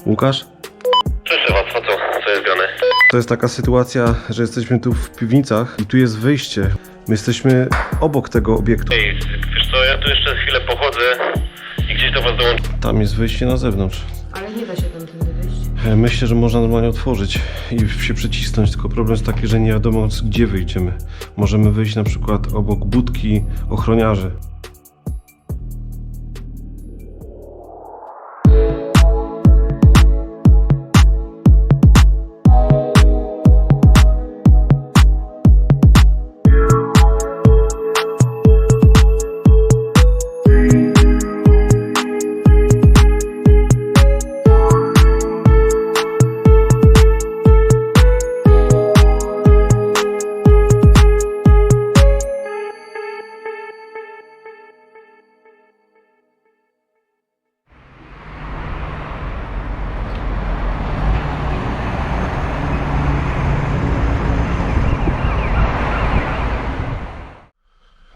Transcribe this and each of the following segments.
Łukasz? Słyszę was, a co jest grane? To jest taka sytuacja, że jesteśmy tu w piwnicach i tu jest wyjście. My jesteśmy obok tego obiektu. Ej, wiesz co, ja tu jeszcze chwilę pochodzę i gdzieś do was dołączę. Tam jest wyjście na zewnątrz. Ale nie da się tam tędy wyjść. Myślę, że można normalnie otworzyć i się przycisnąć, tylko problem jest taki, że nie wiadomo gdzie wyjdziemy. Możemy wyjść na przykład obok budki ochroniarzy.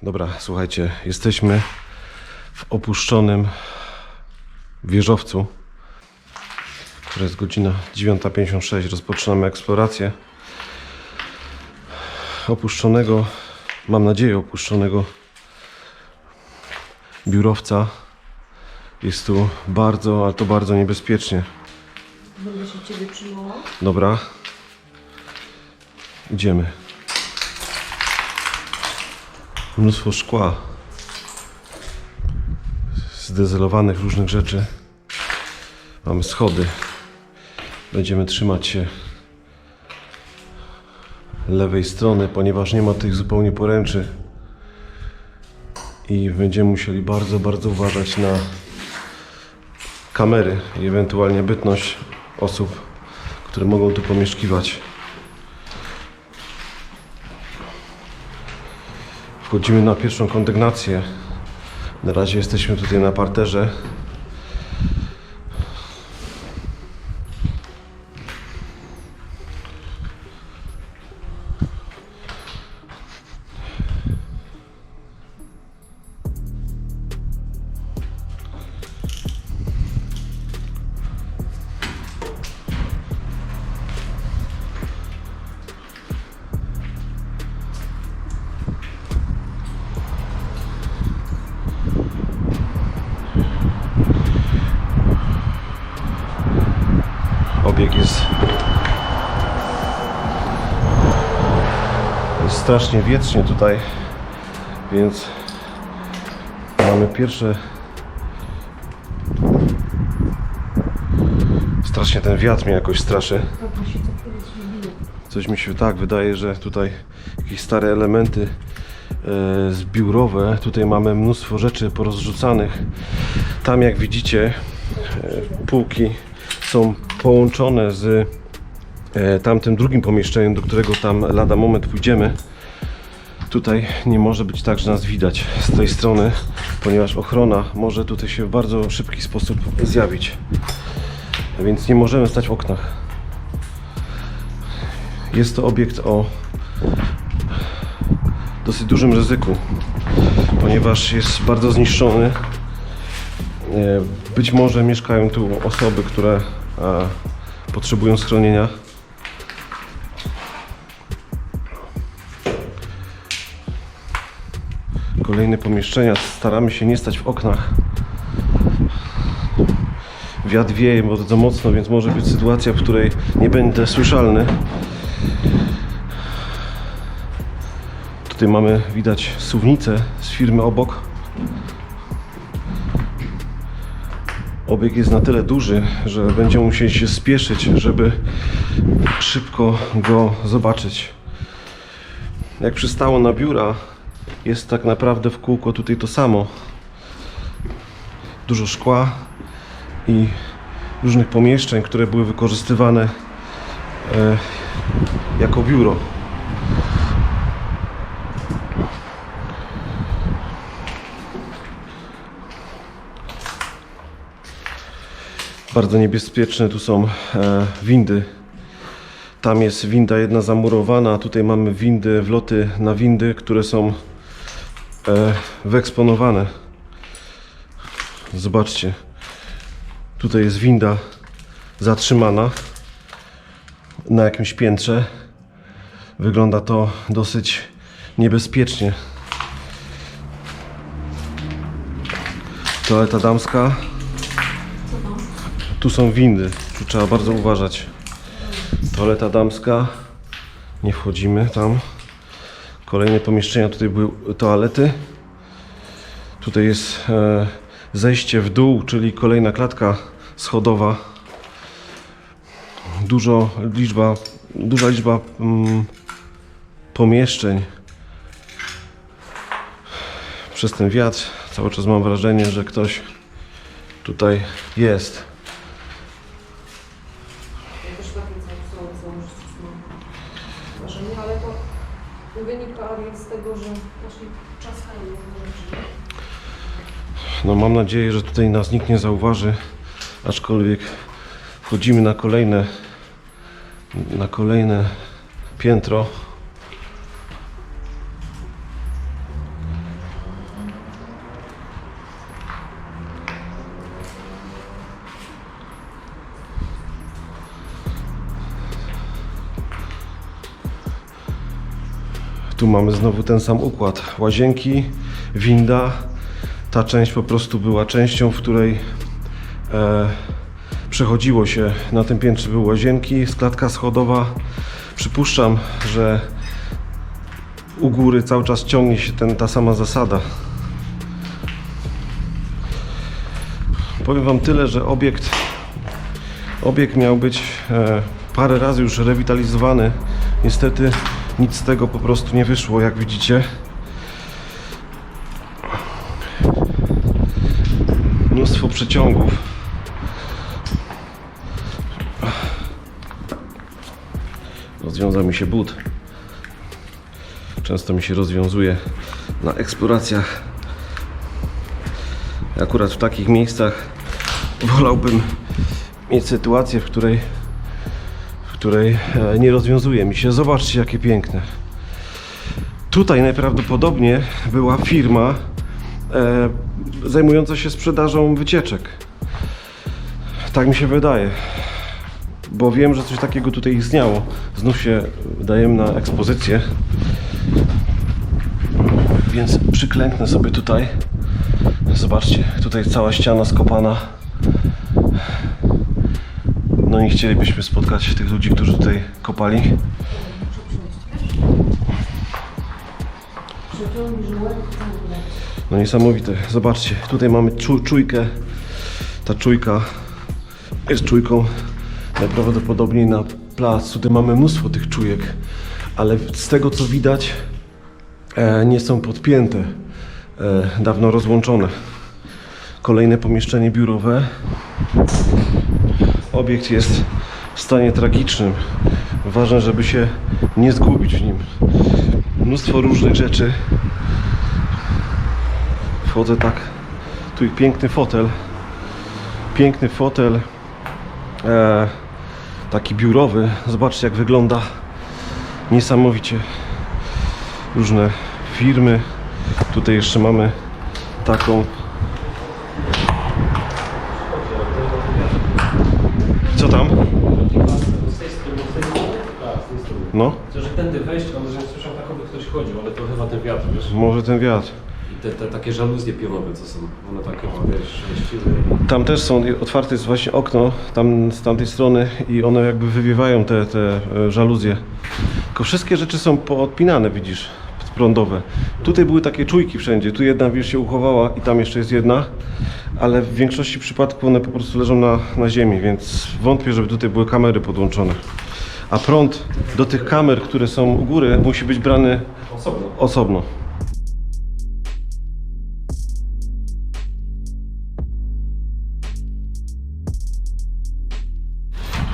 Dobra, słuchajcie, jesteśmy w opuszczonym wieżowcu. To jest godzina 9:56, rozpoczynamy eksplorację opuszczonego, mam nadzieję opuszczonego biurowca. Jest tu bardzo, ale to bardzo niebezpiecznie. Będę się ciebie przyjmował? Dobra, idziemy. Mnóstwo szkła, zdezelowanych różnych rzeczy. Mamy schody. Będziemy trzymać się lewej strony, ponieważ nie ma tych zupełnie poręczy. I będziemy musieli bardzo, bardzo uważać na kamery i ewentualnie bytność osób, które mogą tu pomieszkiwać. Wchodzimy na pierwszą kondygnację. Na razie jesteśmy tutaj na parterze. Obieg jest strasznie wietrznie tutaj, więc mamy pierwsze. Strasznie ten wiatr mnie jakoś straszy. Coś mi się tak wydaje, że tutaj jakieś stare elementy zbiórowe. Tutaj mamy mnóstwo rzeczy porozrzucanych. Tam, jak widzicie, półki są połączone z tamtym drugim pomieszczeniem, do którego tam lada moment pójdziemy. Tutaj nie może być tak, że nas widać z tej strony, ponieważ ochrona może tutaj się w bardzo szybki sposób zjawić. Więc nie możemy stać w oknach. Jest to obiekt o dosyć dużym ryzyku, ponieważ jest bardzo zniszczony. Być może mieszkają tu osoby, które potrzebują schronienia. Kolejne pomieszczenia. Staramy się nie stać w oknach. Wiatr wieje bardzo mocno, więc może być sytuacja, w której nie będę słyszalny. Tutaj mamy, widać, suwnicę z firmy obok. Obieg jest na tyle duży, że będziemy musieli się spieszyć, żeby szybko go zobaczyć. Jak przystało na biura, jest tak naprawdę w kółko tutaj to samo. Dużo szkła i różnych pomieszczeń, które były wykorzystywane jako biuro. Bardzo niebezpieczne tu są windy. Tam jest winda jedna zamurowana, a tutaj mamy windy, wloty na windy, które są wyeksponowane. Zobaczcie, tutaj jest winda zatrzymana na jakimś piętrze. Wygląda to dosyć niebezpiecznie. Toaleta damska. Tu są windy, tu trzeba bardzo uważać. Toaleta damska. Nie wchodzimy tam. Kolejne pomieszczenia, tutaj były toalety. Tutaj jest zejście w dół, czyli kolejna klatka schodowa. Duża liczba pomieszczeń. Przez ten wiatr cały czas mam wrażenie, że ktoś tutaj jest. Ja też takie wrażenie, ale to wynika więc z tego, że właśnie czaskają różne rzeczy. No mam nadzieję, że tutaj nas nikt nie zauważy, aczkolwiek wchodzimy na kolejne piętro. Tu mamy znowu ten sam układ. Łazienki, winda. Ta część po prostu była częścią, w której przechodziło się. Na tym piętrze były łazienki, jest klatka schodowa. Przypuszczam, że u góry cały czas ciągnie się ta sama zasada. Powiem wam tyle, że obiekt miał być parę razy już rewitalizowany. Niestety nic z tego po prostu nie wyszło, jak widzicie. Mnóstwo przeciągów. Rozwiązał mi się but. Często mi się rozwiązuje na eksploracjach. Akurat w takich miejscach wolałbym mieć sytuację, w której nie rozwiązuje mi się. Zobaczcie, jakie piękne. Tutaj najprawdopodobniej była firma zajmująca się sprzedażą wycieczek. Tak mi się wydaje. Bo wiem, że coś takiego tutaj istniało. Znów się dajemy na ekspozycję. Więc przyklęknę sobie tutaj. Zobaczcie, tutaj cała ściana skopana. No i chcielibyśmy spotkać tych ludzi, którzy tutaj kopali. No niesamowite. Zobaczcie, tutaj mamy czujkę. Ta czujka jest czujką najprawdopodobniej na plac. Tutaj mamy mnóstwo tych czujek, ale z tego co widać nie są podpięte. Dawno rozłączone. Kolejne pomieszczenie biurowe. Obiekt jest w stanie tragicznym. Ważne, żeby się nie zgubić w nim. Mnóstwo różnych rzeczy. Wchodzę tak. Tu piękny fotel. Piękny fotel. Taki biurowy. Zobaczcie, jak wygląda. Niesamowicie. Różne firmy. Tutaj jeszcze mamy taką. Co tam? No? Że tędy wejść, ale że słyszał takowy ktoś chodził, ale to chyba ten wiatr, wiesz? Może ten wiatr. I te takie żaluzje pionowe, co są, one takie, wiesz, świeciły. Tam też są, otwarte jest właśnie okno, tam z tamtej strony i one jakby wywiewają te żaluzje. Tylko wszystkie rzeczy są poodpinane, widzisz, prądowe. Tutaj były takie czujki wszędzie, tu jedna, wiesz, się uchowała i tam jeszcze jest jedna, ale w większości przypadków one po prostu leżą na ziemi, więc wątpię, żeby tutaj były kamery podłączone. A prąd do tych kamer, które są u góry, musi być brany osobno.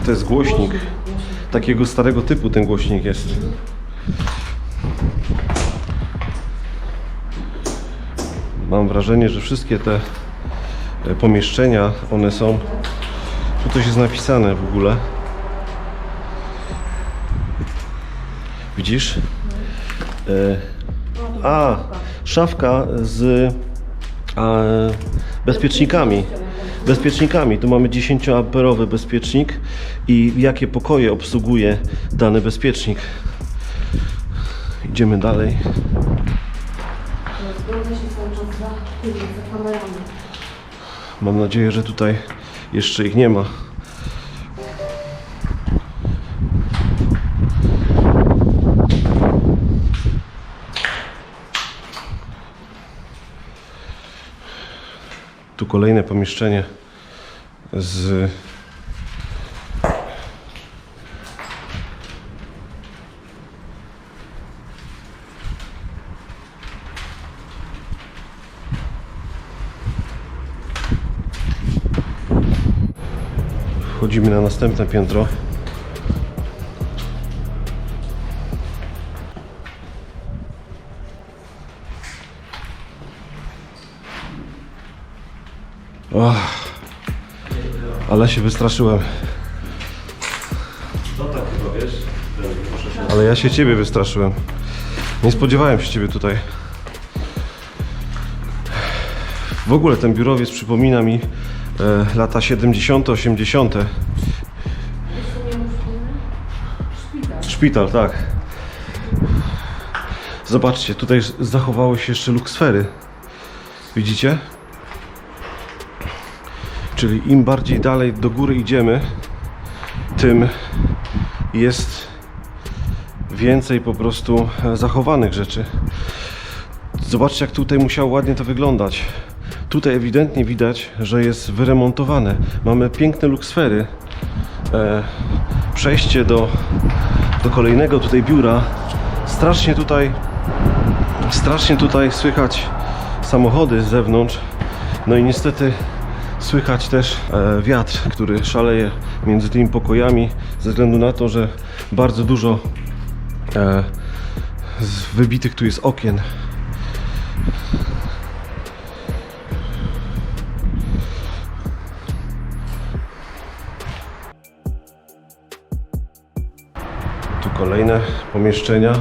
To jest głośnik. Takiego starego typu ten głośnik jest. Mam wrażenie, że wszystkie te pomieszczenia, one są... Tu coś jest napisane w ogóle. Widzisz? Szafka z bezpiecznikami. bezpiecznikami. Tu mamy 10-amperowy bezpiecznik i jakie pokoje obsługuje dany bezpiecznik. Idziemy dalej. Zgląda się cały czas za kamerami. Mam nadzieję, że tutaj jeszcze ich nie ma. Tu kolejne pomieszczenie z wchodzimy na następne piętro. Ale się wystraszyłem. No tak chyba, wiesz? Ale ja się ciebie wystraszyłem. Nie spodziewałem się ciebie tutaj. W ogóle ten biurowiec przypomina mi lata 70., 80. Szpital, tak. Zobaczcie, tutaj zachowały się jeszcze luksfery. Widzicie? Czyli im bardziej dalej do góry idziemy, tym jest więcej po prostu zachowanych rzeczy. Zobaczcie, jak tutaj musiało ładnie to wyglądać. Tutaj ewidentnie widać, że jest wyremontowane. Mamy piękne luksfery. Przejście do kolejnego tutaj biura. Strasznie tutaj słychać samochody z zewnątrz. No i niestety słychać też wiatr, który szaleje między tymi pokojami ze względu na to, że bardzo dużo wybitych tu jest okien. Tu kolejne pomieszczenia,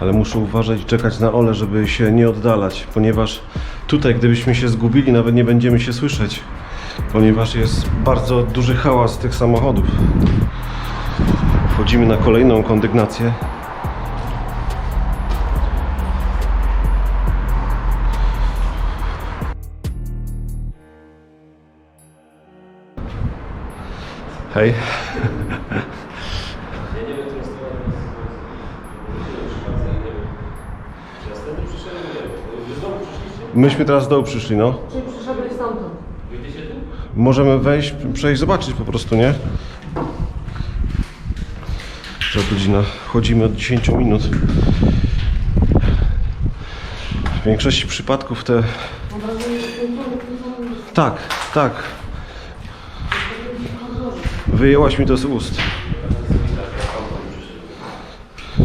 ale muszę uważać i czekać na Olę, żeby się nie oddalać, ponieważ tutaj, gdybyśmy się zgubili, nawet nie będziemy się słyszeć, ponieważ jest bardzo duży hałas tych samochodów. Wchodzimy na kolejną kondygnację. Hej. Myśmy teraz z dołu przyszli, no. Czyli przyszedłeś stamtąd. Możemy wejść, przejść, zobaczyć po prostu, nie? Która godzina? Wchodzimy od 10 minut. W większości przypadków te... Tak, tak. Wyjęłaś mi to z ust.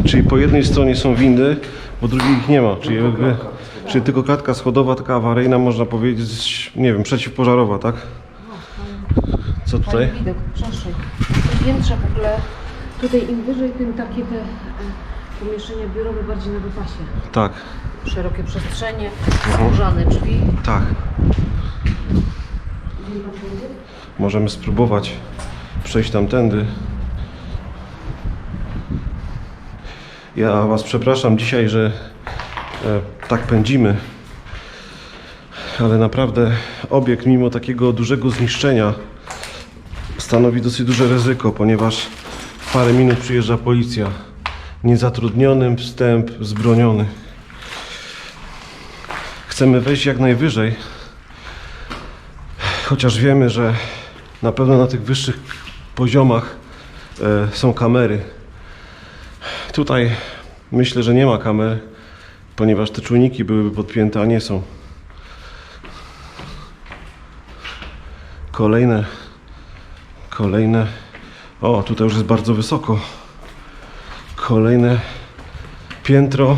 Czyli po jednej stronie są windy, po drugiej ich nie ma. Czyli tylko klatka schodowa, taka awaryjna, można powiedzieć, nie wiem, przeciwpożarowa, tak? Co tutaj? Fajny widok, przeszedł. Piętrze w ogóle, tutaj im wyżej, tym takie te pomieszczenia biurowe bardziej na wypasie. Tak, Szerokie przestrzenie, złożane drzwi. tak. Możemy spróbować przejść tamtędy. Ja was przepraszam dzisiaj, że tak pędzimy, ale naprawdę obiekt mimo takiego dużego zniszczenia stanowi dosyć duże ryzyko, ponieważ w parę minut przyjeżdża policja. Niezatrudniony wstęp zbroniony. Chcemy wejść jak najwyżej, chociaż wiemy, że na pewno na tych wyższych poziomach są kamery. Tutaj myślę, że nie ma kamer, ponieważ te czujniki byłyby podpięte, a nie są. Kolejne. O, tutaj już jest bardzo wysoko. Kolejne piętro.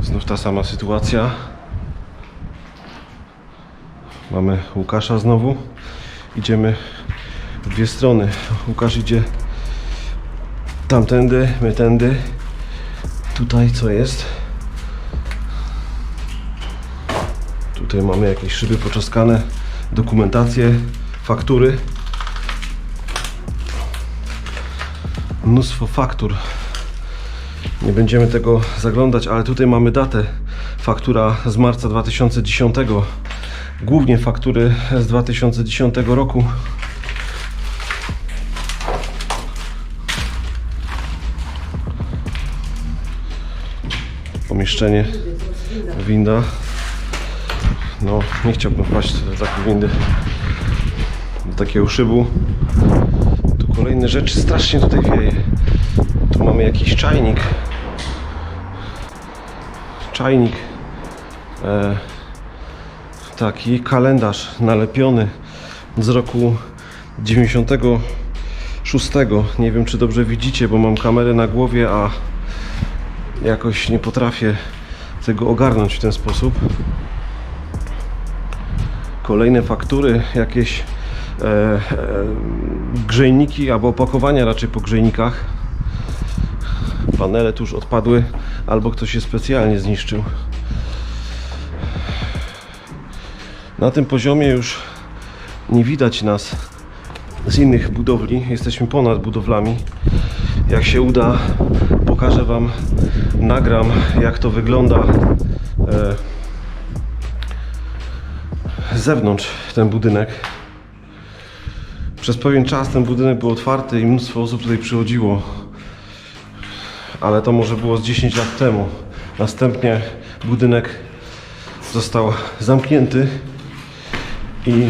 Znów ta sama sytuacja. Mamy Łukasza znowu. Idziemy w dwie strony. Łukasz idzie tamtędy, my tędy. Tutaj co jest? Tutaj mamy jakieś szyby poczaskane, dokumentacje, faktury. Mnóstwo faktur. Nie będziemy tego zaglądać, ale tutaj mamy datę. Faktura z marca 2010. Głównie faktury z 2010 roku. Pomieszczenie, winda. No, nie chciałbym wpaść do takiej windy, do takiego szybu. Tu kolejne rzeczy, strasznie tutaj wieje. Tu mamy jakiś czajnik. Taki kalendarz nalepiony z roku 96. Nie wiem, czy dobrze widzicie, bo mam kamerę na głowie, a jakoś nie potrafię tego ogarnąć w ten sposób. Kolejne faktury, jakieś grzejniki albo opakowania raczej po grzejnikach. Panele tu już odpadły, albo ktoś je specjalnie zniszczył. Na tym poziomie już nie widać nas z innych budowli. Jesteśmy ponad budowlami. Jak się uda, pokażę Wam, nagram, jak to wygląda z zewnątrz ten budynek. Przez pewien czas ten budynek był otwarty i mnóstwo osób tutaj przychodziło. Ale to może było z 10 lat temu. Następnie budynek został zamknięty i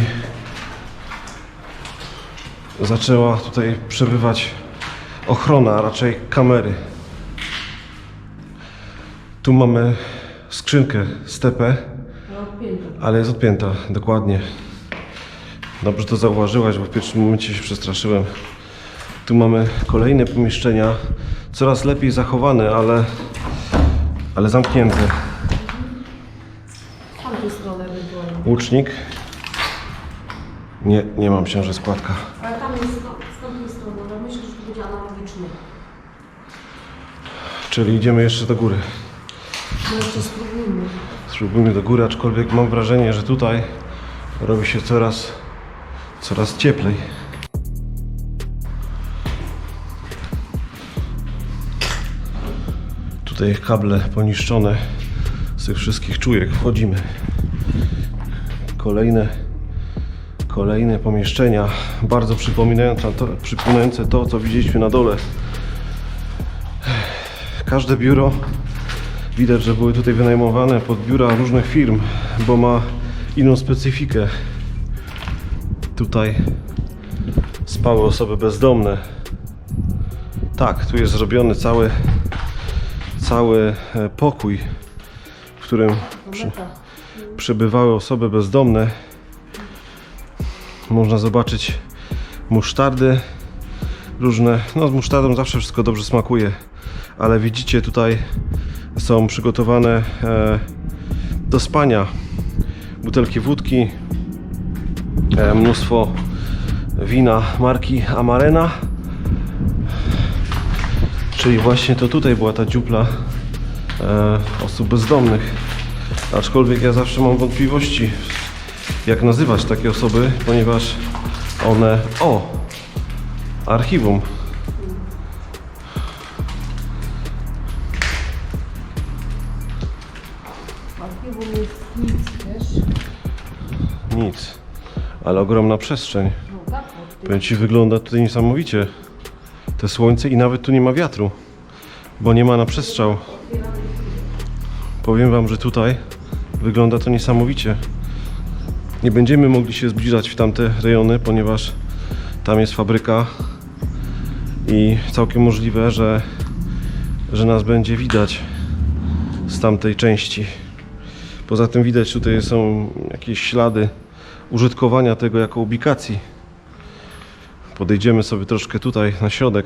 zaczęła tutaj przebywać ochrona, a raczej kamery. Tu mamy skrzynkę stepę, ale jest odpięta, dokładnie. Dobrze to zauważyłaś, bo w pierwszym momencie się przestraszyłem. Tu mamy kolejne pomieszczenia, coraz lepiej zachowane, ale zamknięte. Z tamtej strony ewentualnie. Łucznik. Nie mam się, że składka. Ale tam jest z tamtej strony, ale myślę, że to będzie analogiczny. Czyli idziemy jeszcze do góry. No jeszcze spróbujmy. Spróbujmy do góry, aczkolwiek mam wrażenie, że tutaj robi się coraz cieplej. Tutaj kable poniszczone z tych wszystkich czujek. Wchodzimy. Kolejne pomieszczenia, bardzo przypominające to, co widzieliśmy na dole. Każde biuro widać, że były tutaj wynajmowane pod biura różnych firm, bo ma inną specyfikę. Tutaj spały osoby bezdomne. Tak, tu jest zrobiony cały pokój, w którym przebywały osoby bezdomne. Można zobaczyć musztardy różne. No, z musztardą zawsze wszystko dobrze smakuje, ale widzicie, tutaj są przygotowane do spania butelki wódki, mnóstwo wina marki Amarena, czyli właśnie to tutaj była ta dziupla osób bezdomnych. Aczkolwiek ja zawsze mam wątpliwości, jak nazywać takie osoby, ponieważ one... O! Archiwum. Archiwum jest nic, wiesz? Nic. Ale ogromna przestrzeń. No tak, Powiem Ci, wygląda tutaj niesamowicie. Te słońce i nawet tu nie ma wiatru, bo nie ma na przestrzał. Powiem Wam, że tutaj wygląda to niesamowicie. Nie będziemy mogli się zbliżać w tamte rejony, ponieważ tam jest fabryka i całkiem możliwe, że nas będzie widać z tamtej części. Poza tym widać, tutaj są jakieś ślady użytkowania tego jako ubikacji. Podejdziemy sobie troszkę tutaj na środek,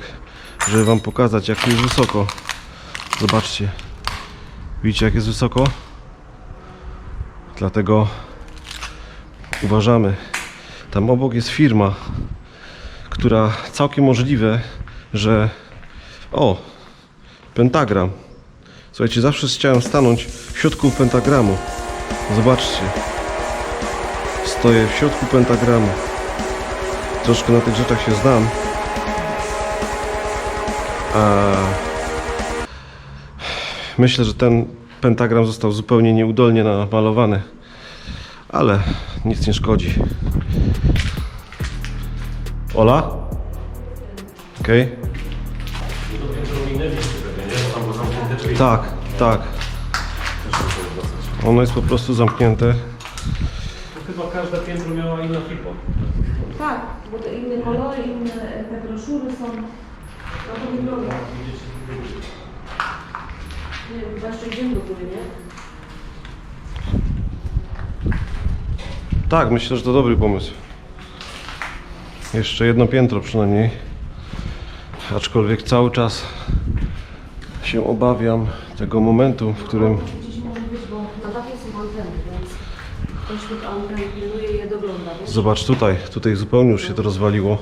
żeby Wam pokazać, jak tu jest wysoko. Zobaczcie. Widzicie, jak jest wysoko? Dlatego uważamy. Tam obok jest firma, która całkiem możliwe, że... O! Pentagram. Słuchajcie, zawsze chciałem stanąć w środku pentagramu. Zobaczcie. Stoję w środku pentagramu. Troszkę na tych rzeczach się znam. Myślę, że ten pentagram został zupełnie nieudolnie namalowany, ale nic nie szkodzi. Ola? Okej? Tak, tak. Ono jest po prostu zamknięte. Chyba każde piętro miała inna firma. Tak, bo te inne kolory, inne te broszury są. No to wygląda. Nie wiem, chyba jeszcze idziemy do góry, nie? Tak, myślę, że to dobry pomysł. Jeszcze jedno piętro przynajmniej. Aczkolwiek cały czas się obawiam tego momentu, w którym... Gdzieś może być, bo na dachu są anteny, więc ktoś tych anten pilnuje i je dogląda, wiesz? Zobacz tutaj zupełnie już się to rozwaliło.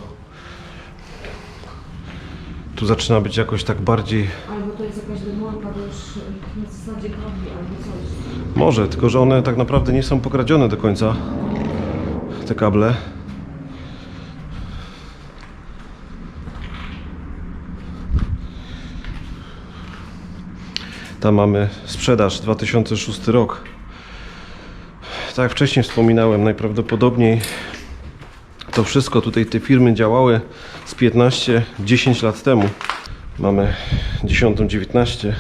Tu zaczyna być jakoś tak bardziej... Albo to jest jakaś demolka, wiesz, na zasadzie kabli albo coś. Może, tylko że one tak naprawdę nie są pokradzione do końca. Te kable. Tam mamy sprzedaż 2006 rok. Tak jak wcześniej wspominałem, najprawdopodobniej to wszystko tutaj te firmy działały z 15-10 lat temu. Mamy 10-19,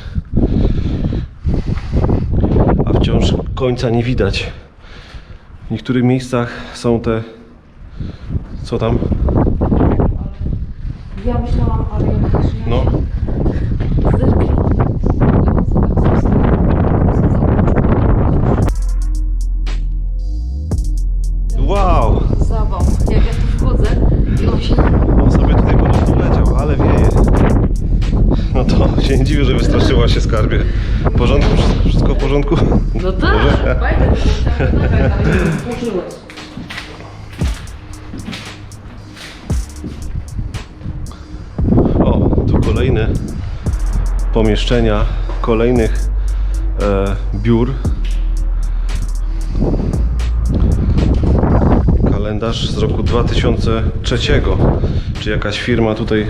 a wciąż końca nie widać. W niektórych miejscach są te... Co tam? Ja myślałam, ale jak też nie. No. Zerknij. Wow! Zawał. Jak ja tu wchodzę i on się... On sobie tutaj po prostu leciał, ale wieje. No to się nie dziwię, że wystraszyła się, skarbie. W porządku? Wszystko w porządku? No tak, fajnie, bo chciałam nagrać, ale nie zdążyłeś. O, tu kolejne pomieszczenia kolejnych biur. Kalendarz z roku 2003, czy jakaś firma tutaj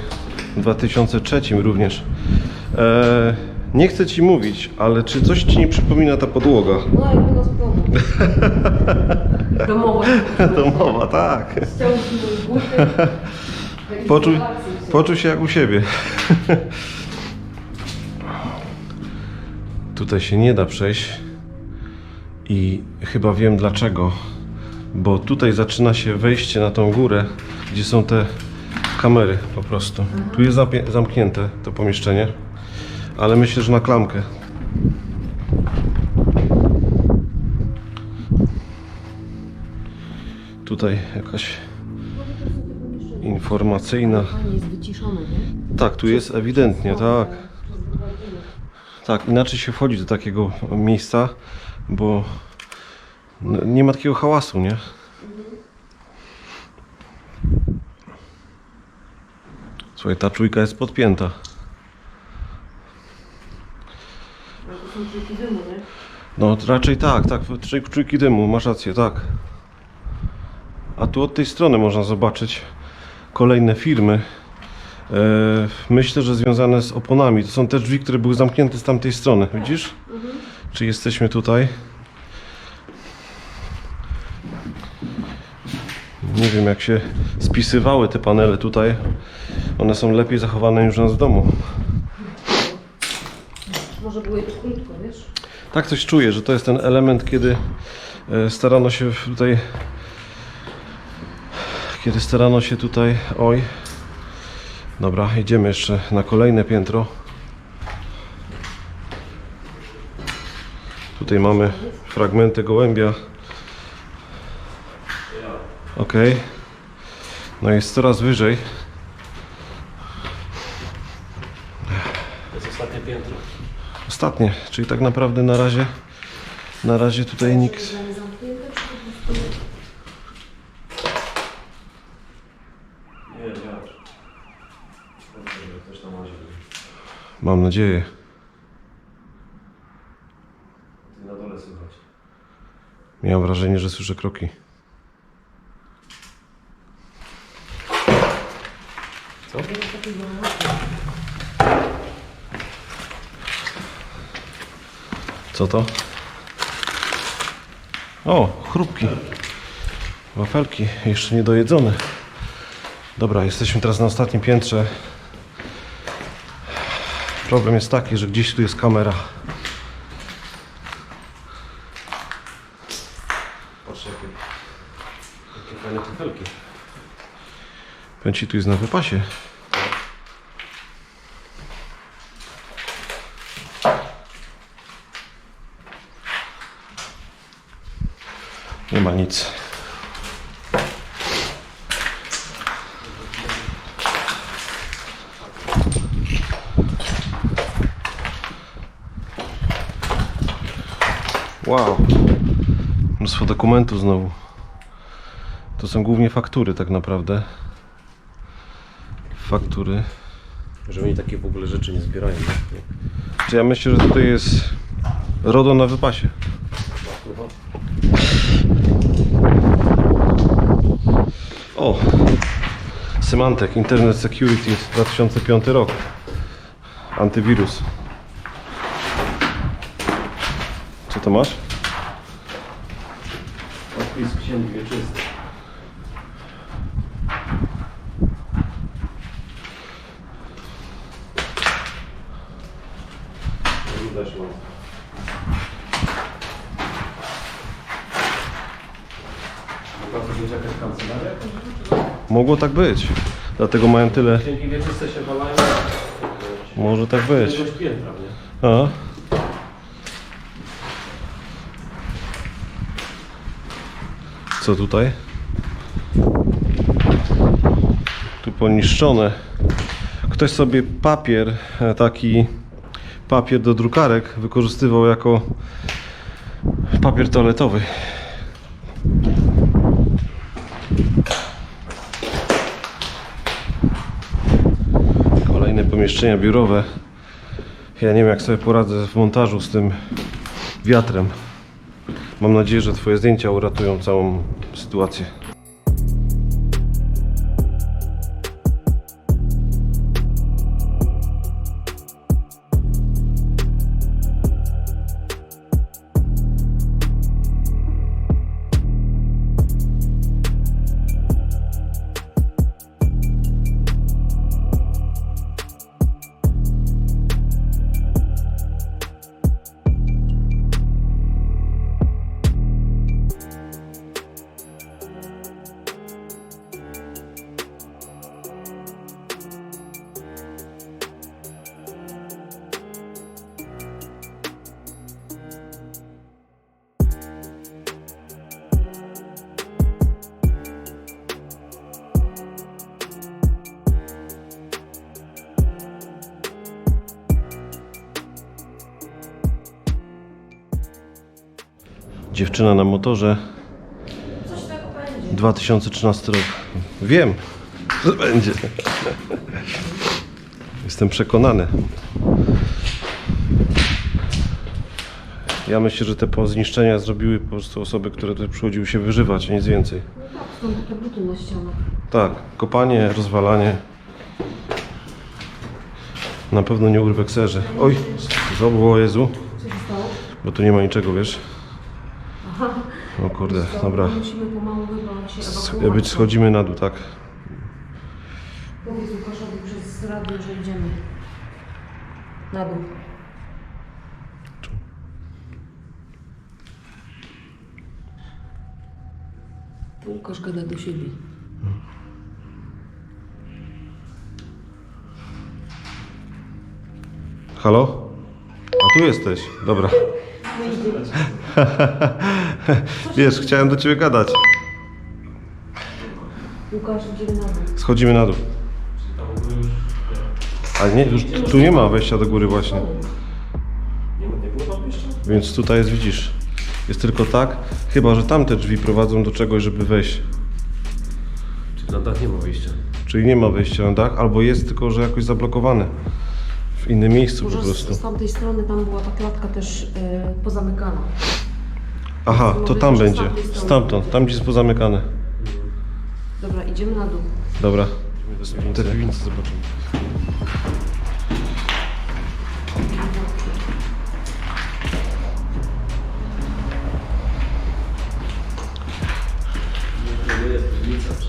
w 2003 również. Nie chcę Ci mówić, ale czy coś Ci nie przypomina ta podłoga? No jakby nas w domu. Domowa. Domowa, tak. Ściągnij mój buty. Poczuj się jak u siebie. Tutaj się nie da przejść i chyba wiem dlaczego. Bo tutaj zaczyna się wejście na tą górę, gdzie są te kamery po prostu. Tu jest zamknięte to pomieszczenie, ale myślę, że na klamkę. Tutaj jakaś informacyjna. Fajnie jest wyciszone, nie? Tak, tu jest ewidentnie, tak. Tak, inaczej się wchodzi do takiego miejsca, bo nie ma takiego hałasu, nie? Słuchaj, ta czujka jest podpięta. Ale to są dźwięki dymu, nie? No raczej tak, czujki dymu, masz rację, tak. A tu od tej strony można zobaczyć kolejne firmy. Myślę, że związane z oponami. To są te drzwi, które były zamknięte z tamtej strony, widzisz? Czy jesteśmy tutaj? Nie wiem, jak się spisywały te panele tutaj. One są lepiej zachowane niż u nas w domu. Może było je tu krótko, wiesz? Tak coś czuję, że to jest ten element, kiedy starano się tutaj... Oj. Dobra, idziemy jeszcze na kolejne piętro. Tutaj mamy fragmenty gołębia. Ok. No jest coraz wyżej. To jest ostatnie piętro. Ostatnie, czyli tak naprawdę na razie tutaj nikt... Nie, wiatr. Ktoś tam łazi. Mam nadzieję. Na dole słychać. Miałem wrażenie, że słyszę kroki. Co? Co to? O, chrupki. Wafelki, jeszcze nie dojedzone. Dobra, jesteśmy teraz na ostatnim piętrze. Problem jest taki, że gdzieś tu jest kamera. Patrz jakie fajne kafelki. Powiem ci, tu jest na wypasie. Nie ma nic. Wow. Mnóstwo dokumentów znowu. To są głównie faktury tak naprawdę. Faktury. Że oni takie w ogóle rzeczy nie zbierają, nie? Czy ja myślę, że tutaj jest RODO na wypasie. O! Symantec Internet Security 2005 rok. Antywirus. Co to masz? Odpis księgi wieczystej. Widać mam. Mogła to być jakaś kancelaria? Mogło tak być. Dlatego mają tyle. Księgi wieczyste się walają. Może tak być. Jakiegoś piętra, nie? A? Co tutaj? Tu poniszczone. Ktoś sobie papier, taki papier do drukarek wykorzystywał jako papier toaletowy. Kolejne pomieszczenia biurowe. Ja nie wiem, jak sobie poradzę w montażu z tym wiatrem. Mam nadzieję, że twoje zdjęcia uratują całą sytuację. Dziewczyna na motorze. 2013 rok. Wiem, że będzie. Jestem przekonany. Ja myślę, że te pozniszczenia zrobiły po prostu osoby, które tutaj przychodziły się wyżywać, nic więcej. No tak, są te buty na ścianach. Tak, kopanie, rozwalanie. Na pewno nie urbekserze. Oj, znowu, o Jezu. Co się stało? Bo tu nie ma niczego, wiesz? O kurde, dobra. Musimy pomału chyba się ewakuować. Być schodzimy na dół, tak? Powiedz Łukaszowi przez radio, że idziemy na dół. Łukasz gada do siebie. Halo? A tu jesteś, dobra. Wiesz, chciałem do ciebie gadać. Łukasz, idziemy na dół. Schodzimy na dół. Ale nie, już tu nie ma wejścia do góry właśnie. Nie było tam jeszcze? Więc tutaj jest, widzisz, jest tylko tak, chyba że tamte drzwi prowadzą do czegoś, żeby wejść. Czyli na dach nie ma wyjścia. Czyli nie ma wejścia na dach, albo jest tylko, że jakoś zablokowane. W innym miejscu po Może prostu. z tamtej strony tam była ta klatka też pozamykana. Aha, to Może tam jeszcze z będzie. tamtej strony Stamtąd, będzie. tam gdzie jest pozamykane. Dobra, idziemy na dół. Dobra. Te piwnice zobaczymy.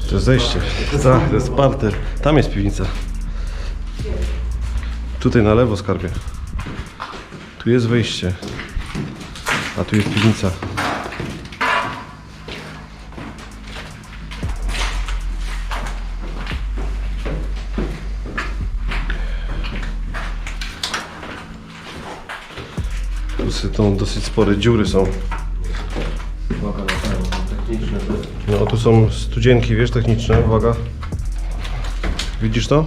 To jest zejście. Tak, to jest parter. Tam jest piwnica. Tutaj na lewo, skarbie. Tu jest wejście. A tu jest piwnica. Tu dosyć spore dziury są. No tu są studzienki, wiesz, techniczne, uwaga. Widzisz to?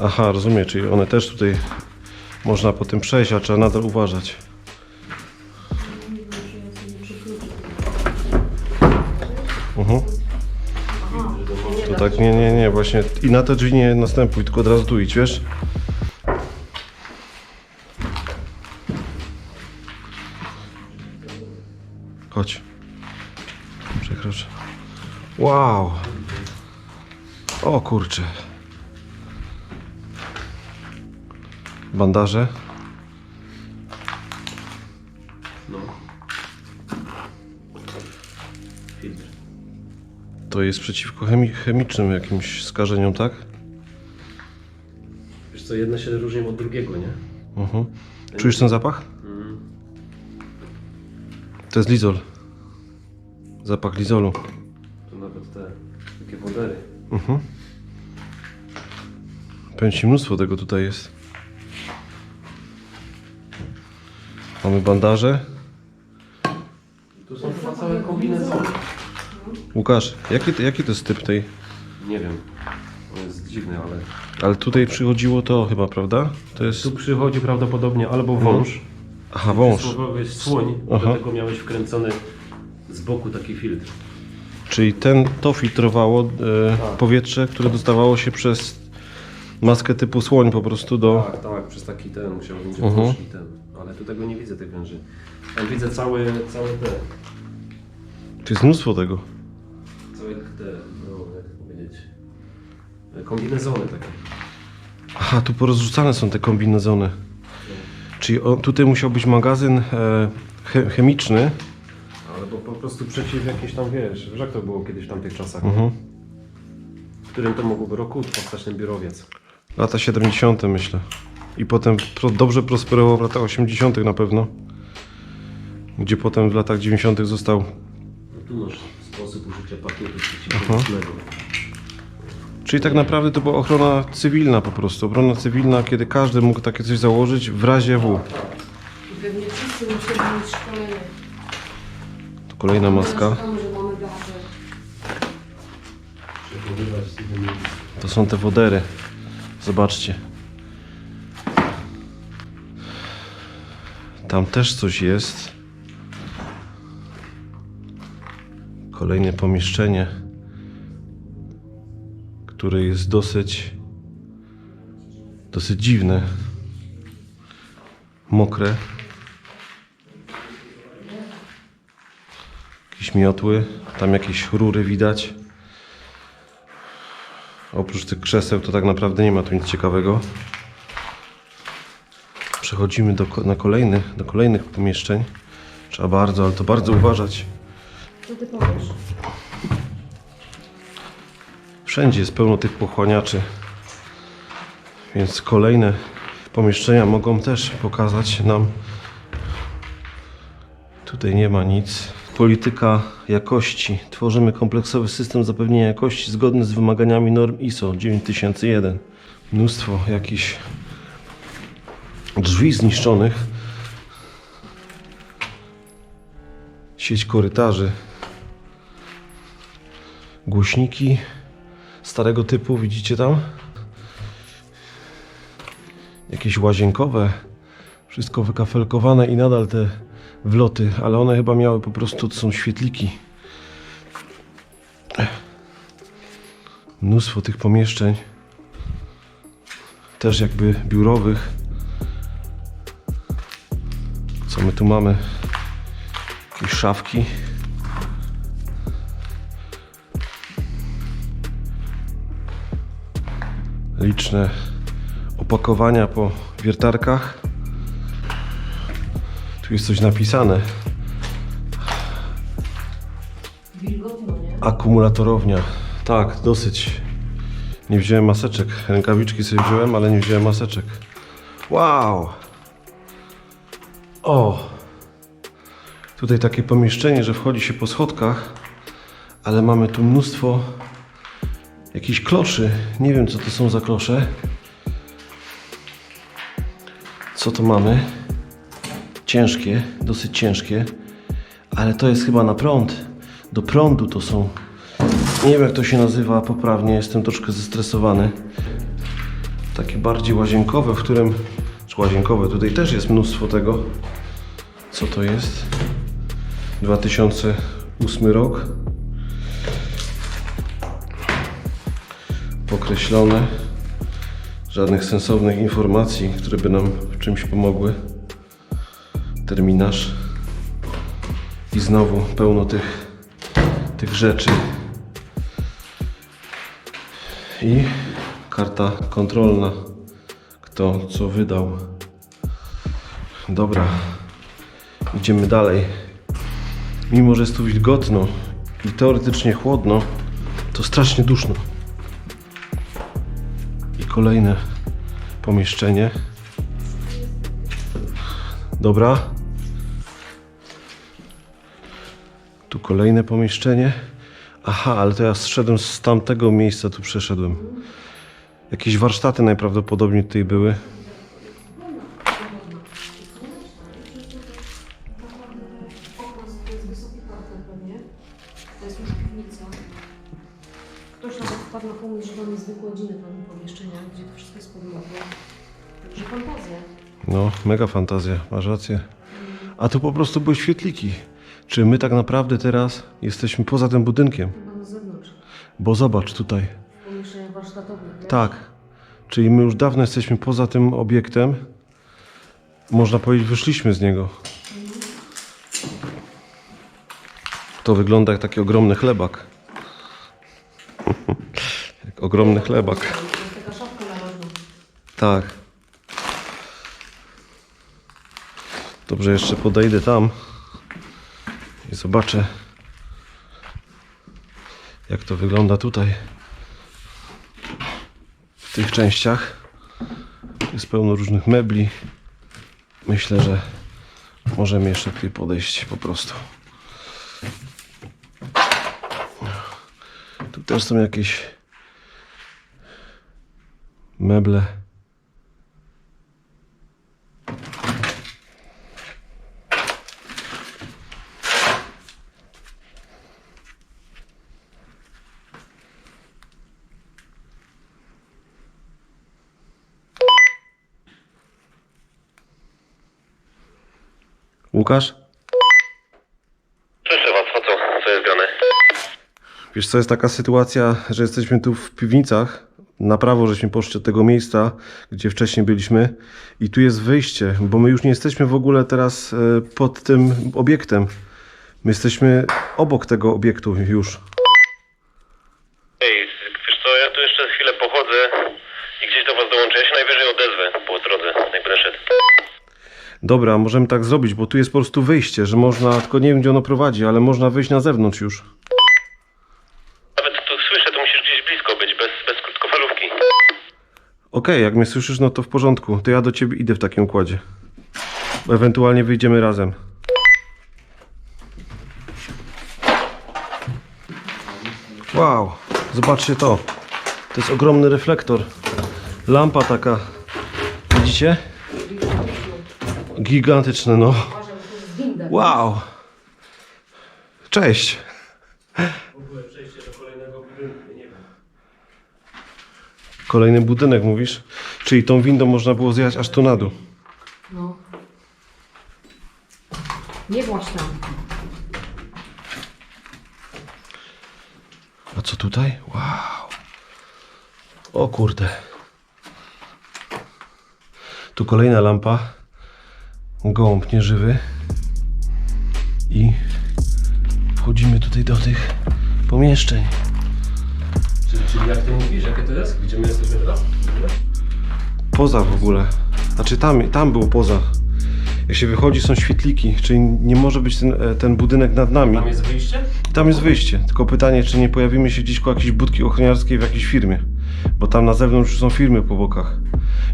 Aha, rozumiem, czyli one też tutaj można po tym przejść, a trzeba nadal uważać. To tak, nie, właśnie i na te drzwi nie następuj, tylko od razu tu idź, wiesz? Chodź. Przekroczę. Wow. O kurczę. Bandaże. No. Filtr. To jest przeciwko chemicznym jakimś skażeniom, tak? Wiesz co, jedne się różnią od drugiego, nie? Czujesz ten zapach? To jest lizol. Zapach lizolu. To nawet te takie wodery. Powiem ci, mnóstwo tego tutaj jest. Mamy bandaże. Tu są chyba całe kombinezony. Łukasz, jaki to jest typ tej? Nie wiem. On jest dziwny, ale... Ale tutaj przychodziło to chyba, prawda? To jest... Tu przychodzi prawdopodobnie albo wąż. Aha, wąż. Przysłowiowy słoń. Aha. Do tego miałeś wkręcony z boku taki filtr. Czyli to filtrowało powietrze, które dostawało się przez maskę typu słoń po prostu do... Tak, przez taki ten musiał być wąż i ten. Ale tu tego nie widzę, tych węży. Tam widzę całe te... To jest mnóstwo tego. Całe te, no jak powiedzieć... kombinezony takie. Aha, tu porozrzucane są te kombinezony. Czyli tutaj musiał być magazyn chemiczny. Ale bo po prostu przeciw jakieś tam, wiesz jak to było kiedyś w tamtych czasach. W którym to mógłby roku powstać ten biurowiec. Lata 70. myślę. I potem dobrze prosperował w latach 80. na pewno. Gdzie potem w latach 90. został... No tu masz sposób użycia pakietu przeciwchemicznego. Czyli tak naprawdę to była ochrona cywilna po prostu. Obrona cywilna, kiedy każdy mógł takie coś założyć w razie W. I pewnie wszyscy musieli mieć szkolenie. To kolejna maska. Tam, że mamy gazę. To są te wodery. Zobaczcie. Tam też coś jest. Kolejne pomieszczenie, które jest dosyć dziwne. Mokre. Jakieś miotły, tam jakieś rury widać. Oprócz tych krzeseł to tak naprawdę nie ma tu nic ciekawego. Przechodzimy do kolejnych pomieszczeń. Trzeba bardzo, ale to bardzo uważać. Co ty powiesz? Wszędzie jest pełno tych pochłaniaczy. Więc kolejne pomieszczenia mogą też pokazać nam. Tutaj nie ma nic. Polityka jakości. Tworzymy kompleksowy system zapewnienia jakości zgodny z wymaganiami norm ISO 9001. Mnóstwo jakichś drzwi zniszczonych. Sieć korytarzy. Głośniki starego typu, widzicie tam? Jakieś łazienkowe. Wszystko wykafelkowane i nadal te wloty, ale one chyba miały po prostu, to są świetliki. Mnóstwo tych pomieszczeń. Też jakby biurowych. Co my tu mamy? i szafki. Liczne opakowania po wiertarkach. Tu jest coś napisane. Wilgotno, nie? Akumulatorownia. Tak, dosyć. Nie wziąłem maseczek. Rękawiczki sobie wziąłem, ale nie wziąłem maseczek. Wow! O! Tutaj takie pomieszczenie, że wchodzi się po schodkach, ale mamy tu mnóstwo jakichś kloszy. Nie wiem, co to są za klosze. Co to mamy? Ciężkie, dosyć ciężkie, ale to jest chyba na prąd. Do prądu to są. Nie wiem, jak to się nazywa poprawnie, jestem troszkę zestresowany. Takie bardziej łazienkowe, w którym... Czy łazienkowe, tutaj też jest mnóstwo tego. Co to jest? 2008 rok. Pokreślone. Żadnych sensownych informacji, które by nam w czymś pomogły. Terminarz. I znowu pełno tych rzeczy. I karta kontrolna. Kto co wydał. Dobra. Idziemy dalej. Mimo że jest tu wilgotno i teoretycznie chłodno, to strasznie duszno. I kolejne pomieszczenie. Dobra. Tu kolejne pomieszczenie. Aha, ale to ja zszedłem z tamtego miejsca, tu przeszedłem. Jakieś warsztaty najprawdopodobniej tutaj były. To jest wysoki parter pewnie. To jest już piwnica. Ktoś nawet wpadł na pomysł, że tam jest wykładziny tam pomieszczenia, gdzie to wszystko jest podmokłe. Także fantazja. No, mega fantazja, masz rację. A tu po prostu były świetliki. Czy my tak naprawdę teraz jesteśmy poza tym budynkiem? Chyba na zewnątrz. Bo zobacz tutaj. W pomieszczeniach warsztatowych. wiesz? Tak. Czyli my już dawno jesteśmy poza tym obiektem. Można powiedzieć, wyszliśmy z niego. To wygląda jak taki ogromny chlebak. Jak ogromny chlebak. To jest taka szafka narożna. Tak. Dobrze, jeszcze podejdę tam i zobaczę, jak to wygląda tutaj w tych częściach. Jest pełno różnych mebli. Myślę, że możemy jeszcze tutaj podejść po prostu. Tu też są jakieś meble. Łukasz? Słyszę was, co jest grane? Wiesz co, jest taka sytuacja, że jesteśmy tu w piwnicach. Na prawo żeśmy poszli od tego miejsca, gdzie wcześniej byliśmy. I tu jest wyjście, bo my już nie jesteśmy w ogóle teraz pod tym obiektem. My jesteśmy obok tego obiektu już. Ej, wiesz co, ja tu jeszcze chwilę pochodzę i gdzieś do was dołączę. Ja się najwyżej odezwę po drodze, jak będę szedł. Dobra, możemy tak zrobić, bo tu jest po prostu wyjście, że można, tylko nie wiem gdzie ono prowadzi, ale można wyjść na zewnątrz już. Nawet tu słyszę, to musisz gdzieś blisko być, bez krótkofalówki. Okej, jak mnie słyszysz, no to w porządku. To ja do ciebie idę w takim układzie. Ewentualnie wyjdziemy razem. Wow, zobaczcie to. To jest ogromny reflektor. Lampa taka. Widzicie? Gigantyczne, no. Uważaj, bo to jest winda. Wow. Cześć. W ogóle przejście do kolejnego budynku, nie wiem. Kolejny budynek mówisz? Czyli tą windą można było zjechać aż tu na dół. No. Nie właź tam. A co tutaj? Wow. O kurde. Tu kolejna lampa. Gołąb nieżywy. I Wchodzimy tutaj do tych pomieszczeń. Czyli jak ty mówisz, jakie to jest? Gdzie my jesteśmy teraz? Poza w ogóle. Znaczy tam było poza. Jak się wychodzi, są świetliki, czyli nie może być ten budynek nad nami. Tam jest wyjście? Tam jest wyjście. Tylko pytanie, czy nie pojawimy się gdzieś koło jakiejś budki ochroniarskiej w jakiejś firmie. Bo tam na zewnątrz już są firmy po bokach.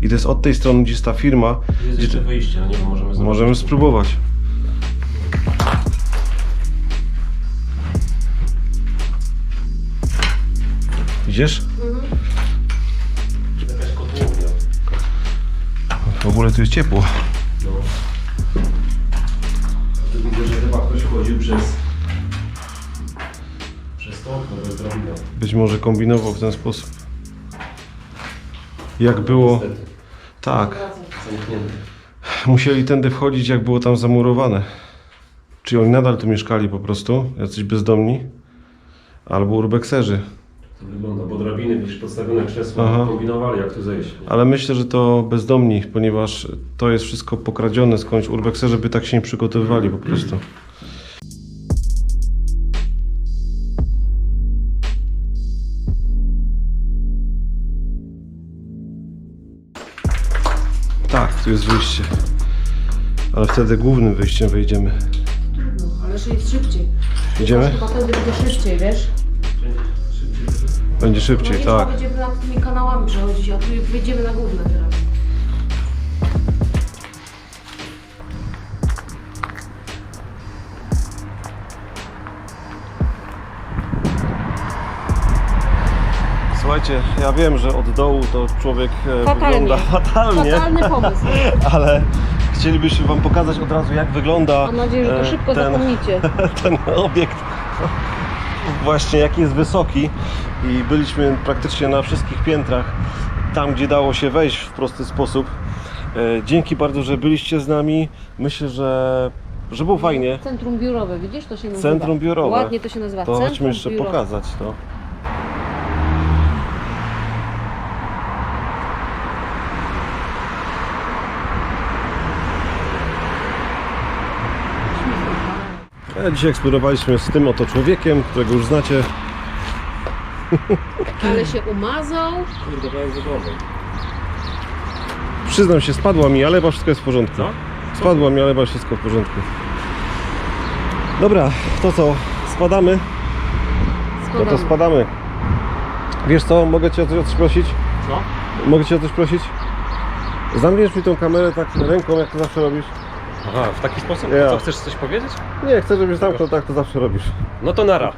I to jest od tej strony, gdzie jest ta firma. Jest jeszcze wyjście, no nie wiem, możemy zobaczyć. Możemy spróbować. Idziesz? Jakaś kotłownia. W ogóle tu jest ciepło. No. A tu widzę, że chyba ktoś chodził przez to okno bez drabina. Być może kombinował w ten sposób. Jak było... Niestety. Tak. Zamknięty. Musieli tędy wchodzić, jak było tam zamurowane. Czy oni nadal tu mieszkali po prostu? Jacyś bezdomni? Albo urbexerzy. To wygląda, bo drabiny, widzisz, podstawione krzesła, Aha. kombinowali jak tu zejść. Ale myślę, że to bezdomni, ponieważ to jest wszystko pokradzione skądś. Urbexerzy by tak się nie przygotowywali po prostu. Tak, tu jest wyjście. Ale wtedy głównym wyjściem wejdziemy. Trudno, ale że jest szybciej. Idziemy? Chyba wtedy będzie szybciej, wiesz? Będzie No szybciej, nie trzeba tak. będzie nad tymi kanałami przechodzić, a tu wyjdziemy na główne teraz. Słuchajcie, ja wiem, że od dołu to człowiek Fatalnie. wygląda fatalnie, Fatalny pomysł. ale chcielibyśmy wam pokazać od razu, jak wygląda Mam nadzieję, że to szybko zapomnicie. ten obiekt. Właśnie jaki jest wysoki i byliśmy praktycznie na wszystkich piętrach, tam gdzie dało się wejść w prosty sposób. Dzięki bardzo, że byliście z nami. Myślę, że było fajnie. Centrum biurowe, widzisz? To się nazywa. Centrum biurowe. Ładnie to się nazywa. To Centrum chodźmy jeszcze biurowe. pokazać to. Dzisiaj eksplorowaliśmy z tym oto człowiekiem, którego już znacie. Ale się umazał. Kurde, to jest zabawne. Przyznam się, spadła mi, ale chyba wszystko jest w porządku. Co? Spadła mi, ale chyba wszystko w porządku. Dobra, to co? Spadamy? No to spadamy. Wiesz co, mogę Cię o coś prosić? Co? Mogę Cię o coś prosić? Zamkniesz mi tą kamerę tak ręką, jak to zawsze robisz? Aha, w taki sposób? Ja. Co, chcesz coś powiedzieć? Nie, chcę, żebyś zamknął tak, to zawsze robisz. No to nara.